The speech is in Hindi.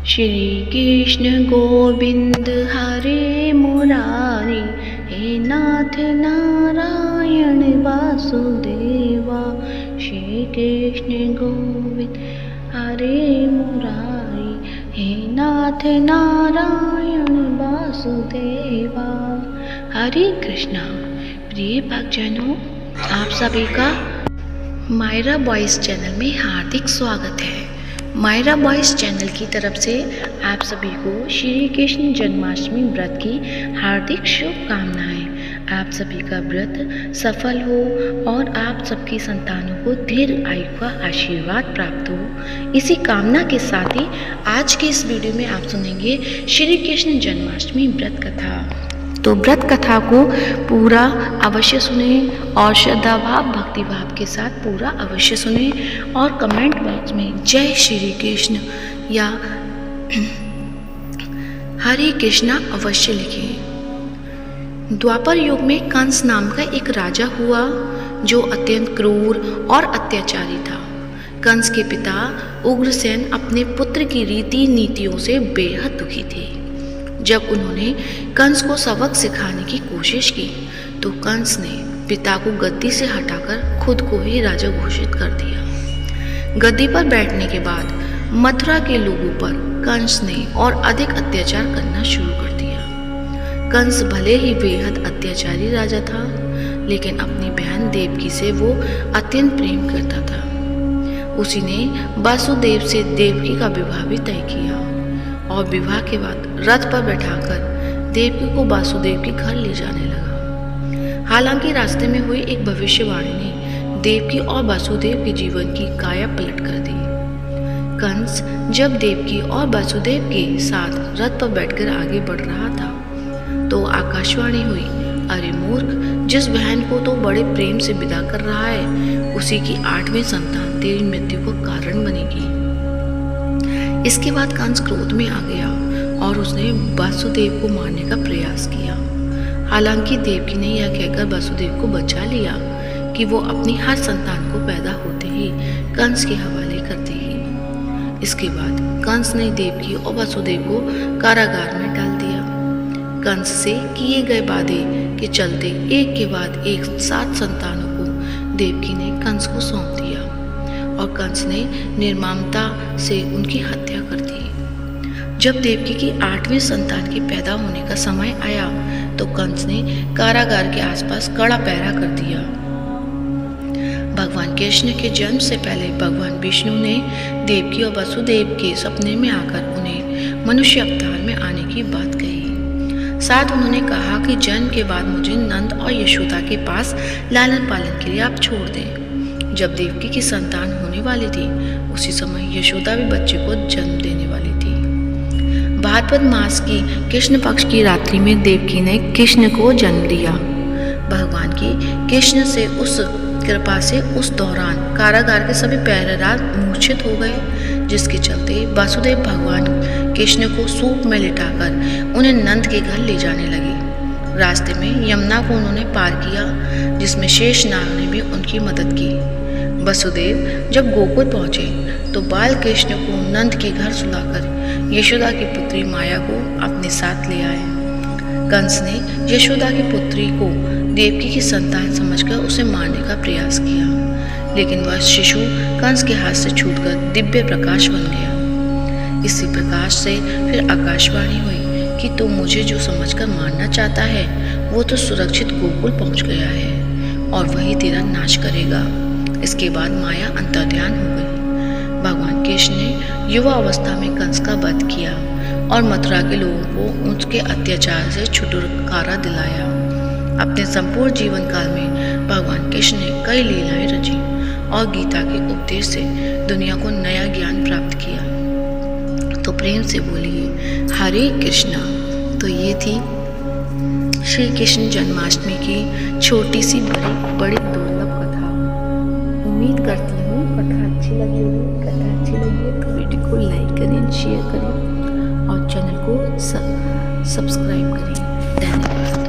श्री कृष्ण गोविंद हरे मुरारी, हे नाथ नारायण वासुदेवा। श्री कृष्ण गोविंद हरे मुरारी, हे नाथ नारायण वासुदेवा। हरे कृष्णा। प्रिय भक्तजनों, आप सभी का मायरा बॉयज़ चैनल में हार्दिक स्वागत है। मायरा बॉयज़ चैनल की तरफ से आप सभी को श्री कृष्ण जन्माष्टमी व्रत की हार्दिक शुभकामनाएं। आप सभी का व्रत सफल हो और आप सबकी संतानों को दीर्घ आयु का आशीर्वाद प्राप्त हो, इसी कामना के साथ ही आज के इस वीडियो में आप सुनेंगे श्री कृष्ण जन्माष्टमी व्रत कथा। तो व्रत कथा को पूरा अवश्य सुने और श्रद्धा भाव भक्ति भाव के साथ पूरा अवश्य सुने और कमेंट बॉक्स में जय श्री कृष्ण या हरे कृष्णा अवश्य लिखें। द्वापर युग में कंस नाम का एक राजा हुआ जो अत्यंत क्रूर और अत्याचारी था। कंस के पिता उग्रसेन अपने पुत्र की रीति नीतियों से बेहद दुखी थे। जब उन्होंने कंस को सबक सिखाने की कोशिश की तो कंस ने पिता को गद्दी से हटाकर खुद को ही राजा घोषित कर दिया। गद्दी पर बैठने के बाद मथुरा के लोगों पर कंस ने और अधिक अत्याचार करना शुरू कर दिया। कंस भले ही बेहद अत्याचारी राजा था, लेकिन अपनी बहन देवकी से वो अत्यंत प्रेम करता था। उसी ने वासुदेव से देवकी का विवाह भी तय किया और विवाह के बाद रथ पर बैठाकर देवकी को वासुदेव के घर ले जाने लगा। हालांकि रास्ते में हुई एक भविष्यवाणी ने देवकी और वासुदेव के जीवन की काया पलट कर दी। कंस जब देवकी और वासुदेव के साथ रथ पर बैठकर आगे बढ़ रहा था तो आकाशवाणी हुई, अरे मूर्ख, जिस बहन को तो बड़े प्रेम से विदा कर रहा है उसी की 8वीं संतान तेरी मृत्यु का कारण बनेगी। इसके बाद कंस क्रोध में आ गया और उसने वासुदेव को मारने का प्रयास किया। हालांकि देवकी ने यह कहकर वासुदेव को बचा लिया कि वो अपनी हर संतान को पैदा होते ही कंस के हवाले कर देगी। इसके बाद कंस ने देवकी और वासुदेव को कारागार में डाल दिया। कंस से किए गए वादे के चलते एक के बाद एक 7 संतानों को देवकी ने कंस को सौंप दिया और कंस ने निर्ममता से उनकी हत्या कर दी। जब देवकी की 8वीं संतान के पैदा होने का समय आया तो कंस ने कारागार के आसपास कड़ा पहरा कर दिया। भगवान कृष्ण के जन्म से पहले भगवान विष्णु ने देवकी और वासुदेव के सपने में आकर उन्हें मनुष्य अवतार में आने की बात कही। साथ उन्होंने कहा कि जन्म के बाद मुझे नंद और यशोदा के पास लालन पालन के लिए आप छोड़ दें। जब देवकी की संतान होने वाली थी उसी समय यशोदा भी बच्चे को जन्म देने वाली थी। भाद्रपद मास की कृष्ण पक्ष की रात्रि में देवकी ने कृष्ण को जन्म दिया। भगवान की कृष्ण से उस कृपा से उस दौरान कारागार के सभी पहरेदार मूर्छित हो गए, जिसके चलते वासुदेव भगवान कृष्ण को सूप में लिटाकर उन्हें नंद के घर ले जाने लगे। रास्ते में यमुना को उन्होंने पार किया, जिसमें शेषनाग ने भी उनकी मदद की। वसुदेव जब गोकुल पहुंचे तो बाल कृष्ण को नंद के घर सुलाकर यशोदा की पुत्री माया को अपने साथ ले आए। कंस ने यशोदा की पुत्री को देवकी की संतान समझकर उसे मारने का प्रयास किया, लेकिन वह शिशु कंस के हाथ से छूटकर दिव्य प्रकाश बन गया। इसी प्रकाश से फिर आकाशवाणी हुई कि तू मुझे जो समझकर मारना चाहता है वो तो सुरक्षित गोकुल पहुंच गया है और वही तेरा नाश करेगा। इसके बाद माया अंतर्ध्यान हो गई। भगवान कृष्ण ने युवा अवस्था में कंस का वध किया और मथुरा के लोगों को उसके अत्याचार से छुटकारा दिलाया। अपने संपूर्ण जीवन काल में भगवान कृष्ण ने कई लीलाएं रची और गीता के उपदेश से दुनिया को नया ज्ञान प्राप्त किया। तो प्रेम से बोलिए हरे कृष्णा। तो ये थी श्री कृष्ण जन्माष्टमी की छोटी सी बड़ी दुर्लभ कथा। उम्मीद करती हूँ कथा अच्छी लगी होगी। कथा अच्छी लगी है तो वीडियो को लाइक करें, शेयर करें और चैनल को सब्सक्राइब करें। धन्यवाद।